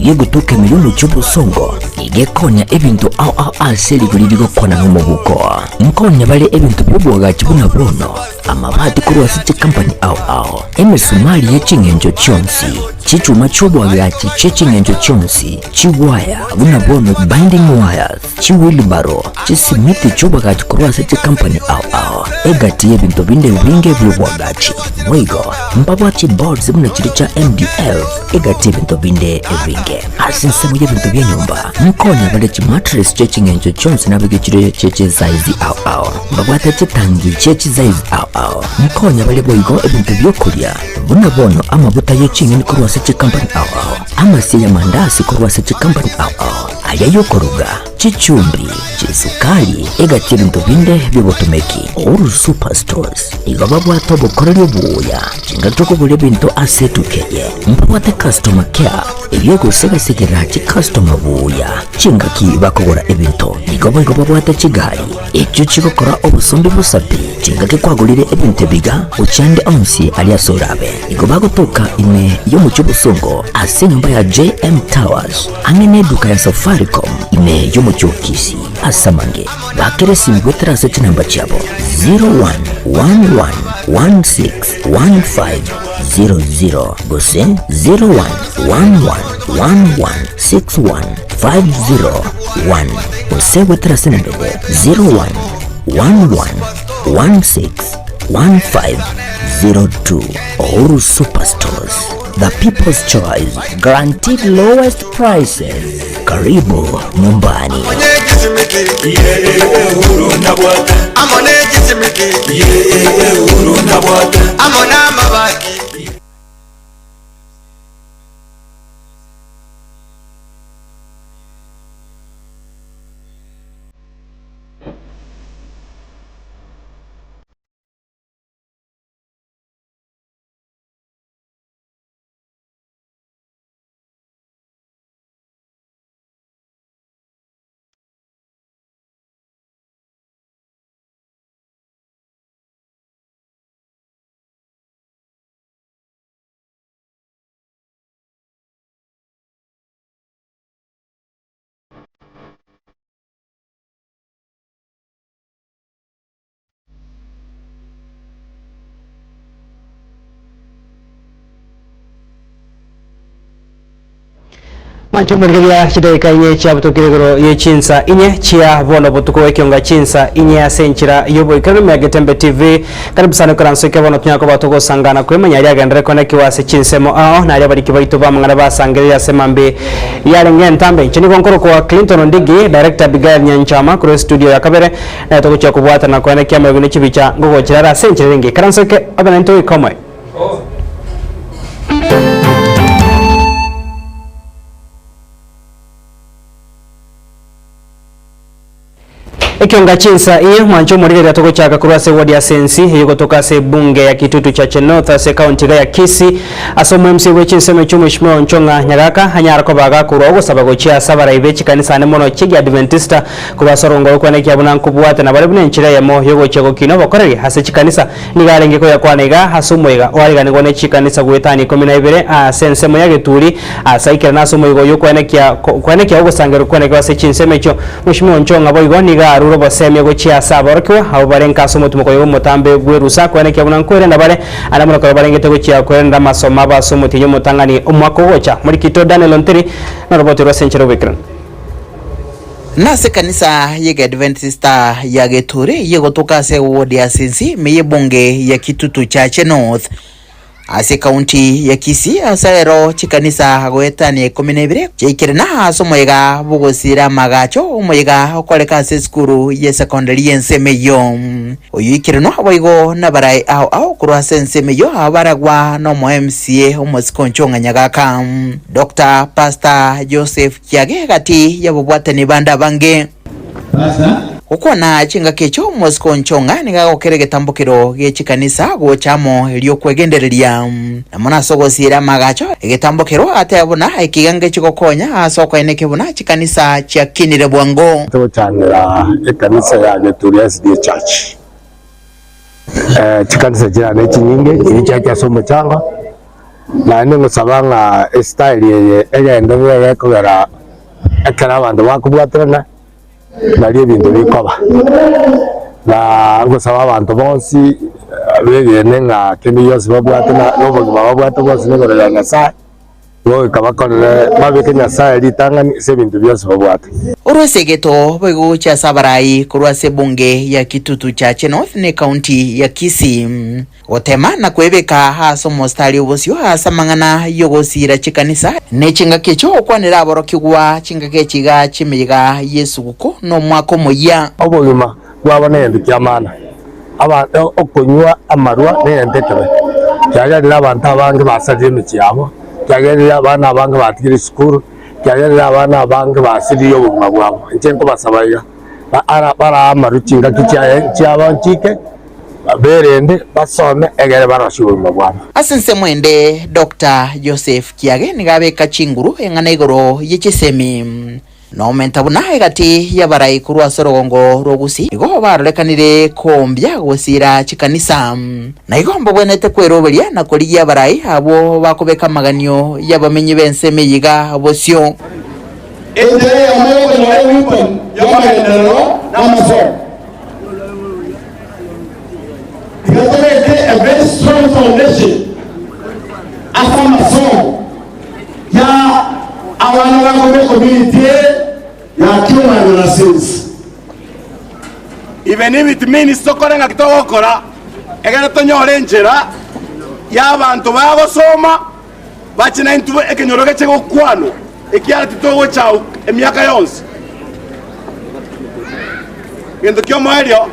igiye gutuka miliyoni cy'ubusongo igekonya ebintu ao aseli kulidigo kona n'umubuko mkonya bale ebintu by'ubwaga kibuna bono amabati kuri wasite company ao emisumali y'ekingenjo cyonsi chichuma cy'ubwaga cy'ekingenjo cyonsi chiwaya buna bono binding wires chiwilbaro chisimiti cy'ubwaga kuri wasite company ao egati y'ebintu binde binge by'ubwaga mwigo mbabwa boards buna kiricha MDF egati y'ebintu binde ebinge asinsemu y'ebintu by'enyumba mkonya bale mattress cy'ekingenjo cyonsi nabigikire cy'eche size ao mbabwa tachitangi cy'eche size ao mkonya bale boigo ebintu byokulya buna bono amabuta y'ekingeni kuri wasite company ao amasi y'amandasi kuri wasite company ao ayayokoroga chichumbi chisukali egati y'ebintu binde by'obutomeki oru superstores igababwa tobo korelyo buya chingatoko bule bintu asetukeye mpwate customer care ebyokusegasigera chi customer buya chingaki bakogora ebintu igababwate chigali ekyo chikokora obusombi busapi chingaki kwagulire ebintu biga uchande onsi aliasorabe igobagotoka ine yo mucyobusongo ase nyumba ya JM Towers amene duka ya Safaricom ine yo mucyokisi asamange bakeresi mbwetera sechi namba cyabo 0111161500 gose 0111116150 gose wetera senembele 0111161502 Oru Superstores, the people's choice, guaranteed lowest prices. Karibu nyumbani. Mancho murigya chideka inye cha butokirego yechinsa inye chia bono butuko wekyonga chinsa inye asenchira yobo ikarumya Getembe TV karibu sana kuransoke bono tunyako batuko sangana kwemanya ya gandre koneki wase chinsemo na ya bariki baito bamangana basangerera semambe yalenge ntambe chini konkoro kwa Clinton Ndigi director Abigail Nyanchama kuri studio ya Kabere na tokucha kubwata na koneki amagune chibicha ngogo chirara asenchira ringi karansoke abanento ikomwe Ekionga chinsa iyo mwancho murire yatoko chaka kurwase wadi ya sensi yuko toka se bunge ya kitutu cha Chenotha se county ya Kisii asomo MC wechinse mechumo Mheshimiwa Nchonga Nyagaka hanyara ko baga kurogo sabago chia sabara ibechi kanisa ne mono chigi Adventista kubasorongo ko ne kyabuna nkubwate na balebune nchira yamo yugo chego kino bakoreri hase chikanisa nigarenge ko yakwanega hasumwega wariga ngo ne chikanisa gwetani 12 sense mo yage turi asaikira nasomo yugo yokwanekya ugo sangero kwanega wase chinse mecho Mheshimiwa Nchonga boygo nigaru boseme go chia saborkwa abo barenka somo tumukoyo mutambe gwerusa kwane kyabuna nkwere ndabare anamura ko barengete go chia kwenda masoma basomo tinyo mutangani umwako gocha muri kito Daniel Onteri na roboti ro senchero wekran nase kanisa yega Adventista ya Geturi yego toka se wodi ya sensi meye bunge ya kitutu cha Chenotha ase county ya Kisii asaero chikanisa goetani 12 chikirina asomoyega bugosira magacho umoyega okoleka se skuru ye secondary ensemeyo oyu ikirino aboigo nabarai au kurwa sensemeyo abaragwa no mo MCA umosikonchonga Nyagaka Dr. Pastor Joseph Kiage gati yabubwatani banda bange ukona chinga kecho mosikonchonga nigagokerege getambukiro gechikanisa gochamo elio kwegendereria namona sogosira magacho getambukiro atebona ikigange chikokonya asoko eneke bona chikanisa cha Kinire Bwango to chanira ikanisa ya Geturi SD Church chikanisa jana nechi nyinge ilichacha somo changa na ni ngusaba nga style ye egende bwege kugera ekera abantu bakubwaterana nari ebintu bikoba na ngusaba abantu bonsi begene nga kemi yose babwatana n'obugima babwata bose nigorera Nyasaye no kabakorere babike Nyasaye ritangani se bintu byose babwata Urusegeto bwego cha sabarai kurwase bunge ya Kitutu cha North ne county ya Kisii otema na kwebeka haso mostari ubosyo hasa mangana yogosira chikanisa ne chinga kecho okwanira aborokigwa chinga kechiga chimiga Yesu guko no mwako moya obugima bwabone ndikyamana abantu okunywa amarwa ne ndekebe yagarira abantu abange basaje micyabo yagarira abana abange batigire school yagarira abana abange basiriyo ubugima bwabo ncenko basabaya bara amarukinga kicyabonchike berende basome egere barashuwe mabwana asense mwende Dr. Joseph Kiage nigabeka chinguru engana igoro yechisemi no mentabuna egati yabarai kurwa sorogongo rogusi igo barolekanire kombya gusira chikanisa na igombo bwenete kweroberia na kuri yabarai abo bakobeka maganyo yabamenyi benseme yiga bosyo endere amoko na weapon yabagendero namaso create a very strong foundation after maso ya abantu bakome community ya kiwa na sense even if it means sokorenga kitogokora egere tonyore njera y'abantu bagosoma bakina intu ekenyoroge chego kwano ekiara titogo chao emyaka yonse gendo kyo mario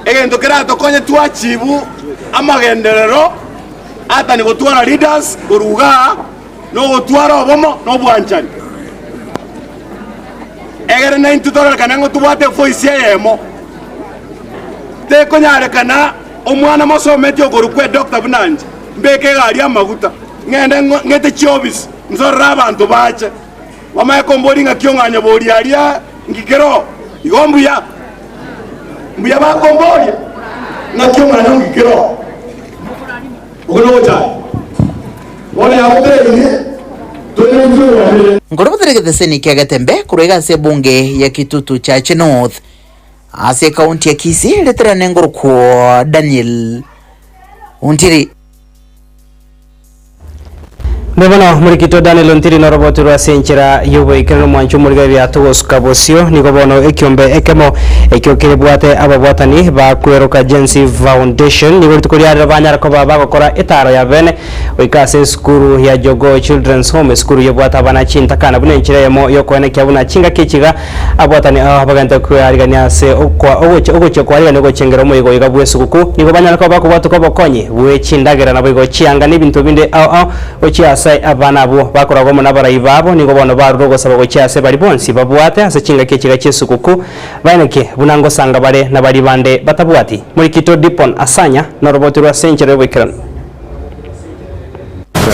egendo kera tokonye twachibu amagenderero ata ni gotwara leaders oruga no gotwara obomo no bwanchani egere na intutora kanango tubate voice yemo te konyare kana omwana masometi ogorukwe Dr. Bunanje mbeke gari amaguta ngete chiobis nzorra abantu bache wamaye kombori nga kyonganya bori aria ngikero igombuya mbuya ba kombori nga kyonganya ngikero ugono cha wale abuteni toyo nzuro ngorobotereke seni kiagatembe kurega se bunge ya Kitutu cha North ase county ya Kisii letera nengoro kwa Daniel Untiri Ndabona murikito Daniel Untiri na robotu rwa senchira yubo ikero mwanchu muriga bya tugosuka bosyo niko bono ekyombe ekemo ekyokere bwate ababwatani ba kweroka Jensi Foundation niko tukuryarira banyara ko bagokora etaro ya bene oikase skuru ya Jogo Children's Home skuru yo bwata bana chinta kana bunenchira yemo yokone kyabuna chinga kichiga abwatani abaganda kuyariganya se okwa ogoche kwariga nego chengero moyigo igabwe sukuku niko banyara ko bakubwata ko bokonye bwe chindagera nabo igo chianga n'ibintu binde ao ochiasa abana abo bakoragomo n'abarayi babo nigo bono barugo saba gochiase bari bonsi babwate ase chinga kichiga chesukuku baineke bunango sanga bare nabari bande batabwati muri kito Dipon Asanya na roboti rwa senchero bwikran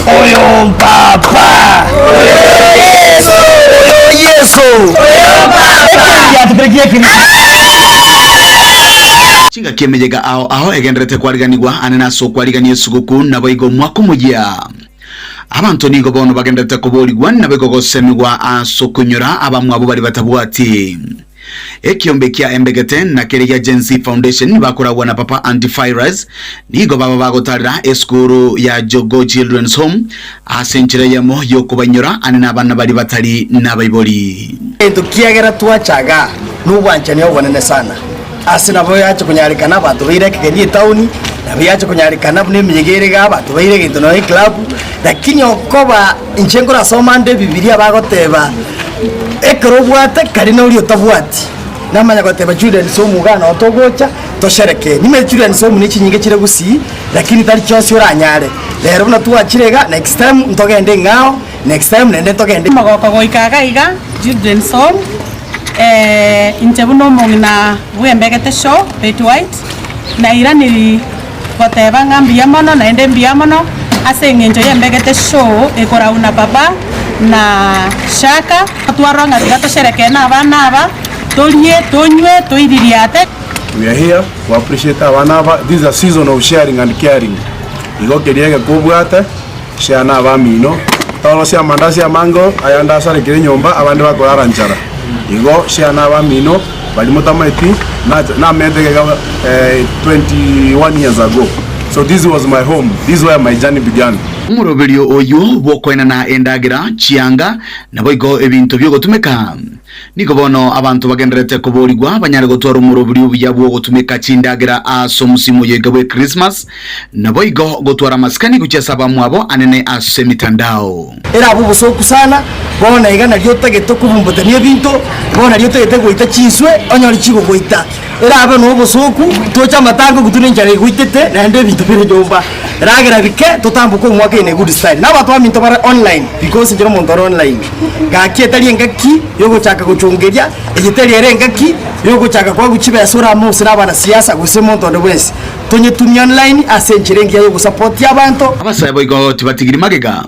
Oyo papa Yesu chinga kiemejega aho egenderete kwariganirwa anenaso kwarigania suguku nabo igo mwako mujia abantu nigo bono bagendete kuborigwa nabo igo gosemigwa asokunyura abamwe abo bari batabwati ekiombe kia embegete na kereya Jensi Foundation bakoragwa na Papa Antivirus nigo baba bagotarira eskuru ya Jogo Children's Home asenchire yamo yokubanyura anena abana bari batari nabayibori tukiagera twachaga nubwanchani obonene sana asina bo yacho kunyarikana abantu bireke kendi town na biacho kunyarikana bune migere ga abantu bireke into no club lakini okoba inchengora somande bibilia bagoteba ekero bwate kari no uri otabwati namanya goteba children's home gana otogocha toshereke nime children's home ni chinyinge chire gusi lakini tari cyose uranyare rero buna tuwachirega next time ntogende ngao next time nende togende magoko goikaga iga children's home intebuno mongna wembegete show pet white na irani goteba ngambia mono na ende mbia mono ase ngenjo yembegete show ekora una papa na shaka twaranga tigato shereke na abana aba tolie tonywe toiririate. We are here to appreciate our neighbor. This is a season of sharing and caring. igo keriege kubwate ciana abamino toro cia mandazi ya mango ayanda sarekire nyomba abandi bakorara nchara igo ciana abamino bali mutameti na medegega 21 years ago. So this was my home. This is where my journey began. Umuroberio oyo bokwena na endagira chianga na boigo ebintu byo gutumika niko bono abantu bagenderete kuborigwa banyare gutwara umuroberio byabo gutumika chindagira aso musimu yegawe Christmas na boigo gutwara maskani kuchesa bamwabo anene ase mitandao era abo busoku sana bona igana ryotegete kubumbutania bintu bona ryotegete goita chiswe onyori chigo goita era abo no busoku tocha matango gutune njare goitete na ende bintu bire jomba ragira bike tutambuko mwaka ine good style na watu aminto bara online because njero montoro online gakietari engaki yogo chaka guchungeria egiteri erengaki yogo chaka kwa guchibe sura musi nabana siasa guse monto ndo bwese tunyetumya online asenchirengia yogo support y'abantu abasaba boigo tibatigiri magega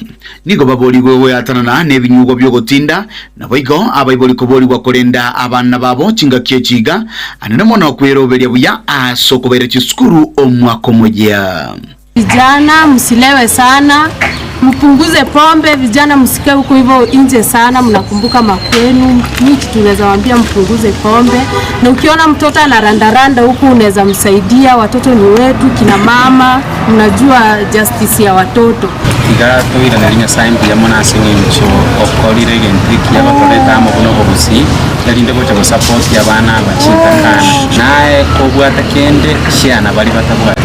nigo baborigwe we atanana nebinyugo byo gutinda na boigo abayibori kuborigwa korenda abana babo chinga kiechiga anene mono kweroberia buya asoko bere chisukuru omwako moja. Vijana msilewe sana, mpunguze pombe, vijana msikae huko hivyo nje sana, mnakumbuka makwenu. Mimi tunaweza waambia mpunguze pombe, na ukiona mtoto anarandaranda huko unaweza msaidia, watoto ni wetu, kina mama, mnajua justice ya watoto. Igara to ira narinya saimbi ya mona singi mcho okolire gentriki ya batoreta amabuno bobusi yarinde gocha go support ya bana bachindakana nae kobwata kende ciana bali batabwata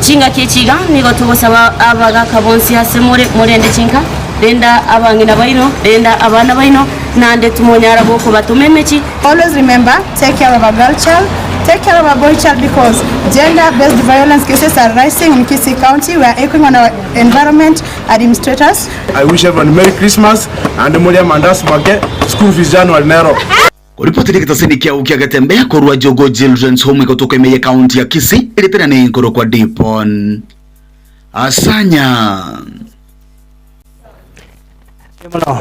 chinga kechiga nigo tugosaba abaga kabonsi hase murende chinka renda abangina baino renda abana baino nande tumonyara boko batumemechi. Always remember, take care of a girl child, take care of a boy child, because gender-based violence cases are rising in Kisii County. We are echoing on our environment administrators. I wish everyone Merry Christmas and Mulia Mandas Bage School Fees January Nero. Kuripoti kitasini kia ukia gatembea korwa Jogo Children's Home kutoka Imeye County ya Kisii ilipena ni nkoro kwa Dipon Asanya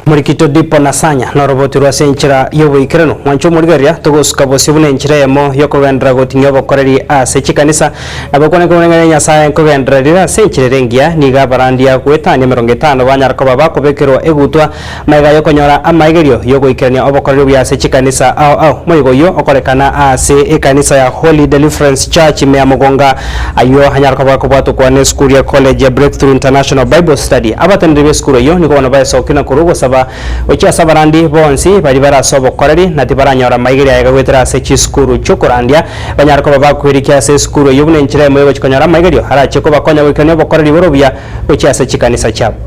Murikito Dipo Nasanya na roboti rwa senchira yobo ikireno mwancho murigaria togosuka bosibune enchira yemo yoko gendra gotinga bokoreri ase chikanisa abakone konenganya nyasaye ko gendra rira senchira rengia niga barandia kwetania 50 banyarko baba kobekerwa egutwa maiga yoko nyora amaigerio yogo ikirania obokoreri bya ase chikanisa au muigo yo okorekana ase ekanisa ya Holy Deliverance Church me Mugonga ayo hanyarko bakobwato kwa ne school ya College ya Breakthrough International Bible Study abatendebe school yo niko bana bae sokina kurugo saba ocha sabarandi bonsi bari barasobo koreri nati baranyora maigiri ya gwetera se chiskuru chokorandia banyarko baba kwirikia se skuru yubune nchire moyo chikonyora maigiri harache ko bakonya wikane bokoreri borobia ocha se chikanisa chabo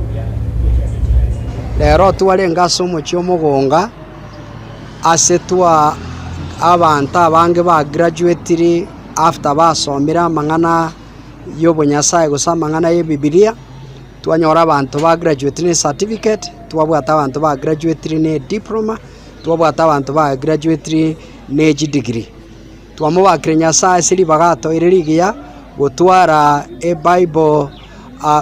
lero twarenga somo cyo Mugonga ase twa abantu abange ba graduate after basomera mangana yobunyasa gusa mangana ye Biblia twanyora abantu ba graduate ne certificate twabwata abantu ba graduate ne diploma twabwata abantu ba graduate ne degree twamu ba Kenya sa siri bagato iririgia gutwara Bible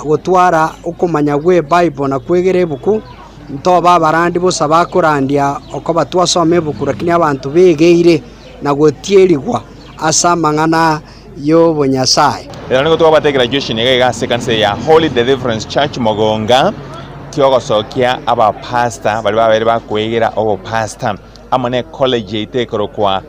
gutwara ukumanya gwe Bible na kwegere buku nto babarandi bosa bakurandia okoba twasome buku lakini abantu begeire na gutierigwa asa mangana yo bonyasaye era niko twabate graduation ega sekanse ya Holy Deliverance Church Mugonga kyogosokia aba pastor bali babere bakwegera obo pastor amane college itekoro kwa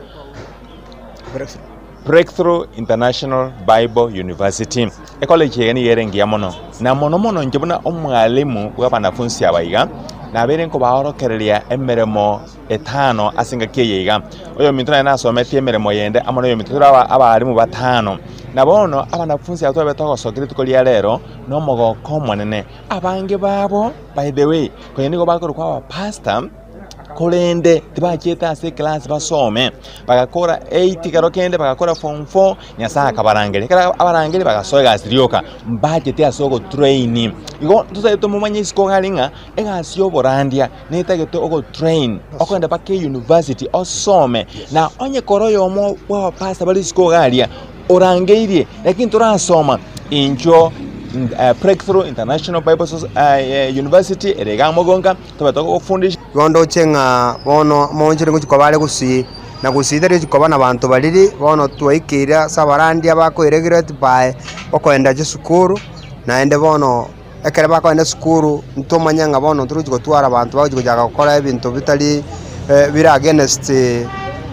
Breakthrough International Bible University college yeni yerengia mono na mono njibona omwalimu w'abanafunzi abaiga na berenko baorokereria emeremo etano asinga kiyeiga oyo mintuna nasometie emeremo yende amono yo mituna abarimu batano nabono abanafunzi atobe togosokire tukolia lero no mogoko monene abange babo by the way koyeniko bakoro kwa pastor kolende tibacheta ase class basome bagakora 8 karo kende bagakora form 4 nyasa kabarangere kara abarangere bagasoga asirioka mbachete asogo training igo tusaito mumanye isko galinga egasio borandia netageto ogo train okwenda pake university osome na onye koroyo omo wa pasta bali isko galia orangeirie lakini turasoma injo Breakthrough International Bible University erega Mugonga tobatoka kufundisha gondo chenga bono monjere kukobale kusi na kusidere kukobana abantu baliri bono twaikira sabarandi abako iregrate by okwenda gisukuru naende bono ekere bakoenda sukuru ntomanyanga bono turi gutwara abantu baje kujaga gukora ebintu bitari bira against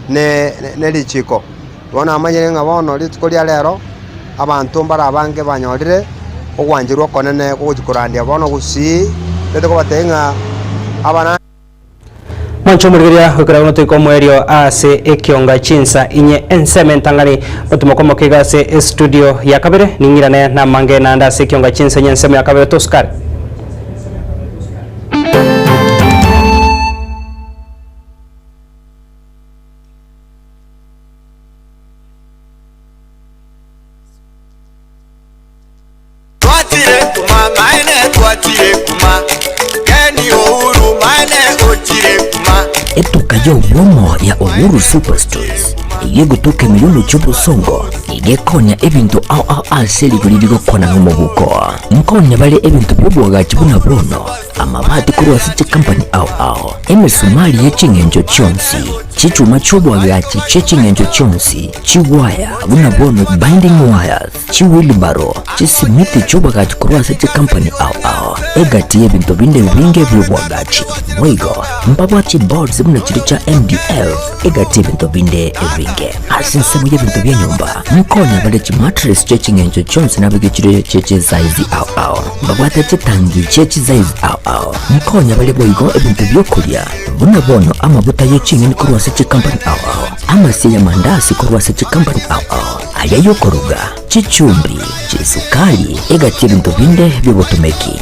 ne lichiko bona amanyere nga bono litikoria lero abantu mbara abange banyorire ogwanjirwa konene kugikurandia bono gusi lete ko batenga abana Mwancho murigiria ukira uno tuiko mwerio ase ekionga chinsa inye enseme ntangani otumoko kiga ase studio ya kabere ningirane na mange na anda ase ekionga chinsa inye enseme ya kabere toskar Etuka yo womo ya Uhuru Superstores iye gutuke milulu cy'ubusongo iye konya ebintu au aseli kulidigo kona nk'umubuko nkonya bale ebintu by'ubwaga kibuna brono amabati kuri asite company au emisumali y'ekingenjo cyonsi chichuma cy'ubwaga cy'ekingenjo cyonsi chiwaya buna brono binding wires chiwilbaro chisimiti cy'ubwaga kuri asite company au egati ebintu binde binge by'ubwaga mwigo mbabwa boards buna chiricha MDF egati ebintu binde ebinge asinsemu y'ebintu by'enyumba nkonya bale mattress cy'ekingenjo cyonsi nabigicire cy'eche size au mbabwata chitangi cy'eche size au nkonya bale boigo ebintu byokulya buna bono amabuta y'ekingeni kuri wasetse company au amasi y'amandasi kuri wasetse company au aya yokoroga chichumbi chisukali egati ebintu binde byobotomeki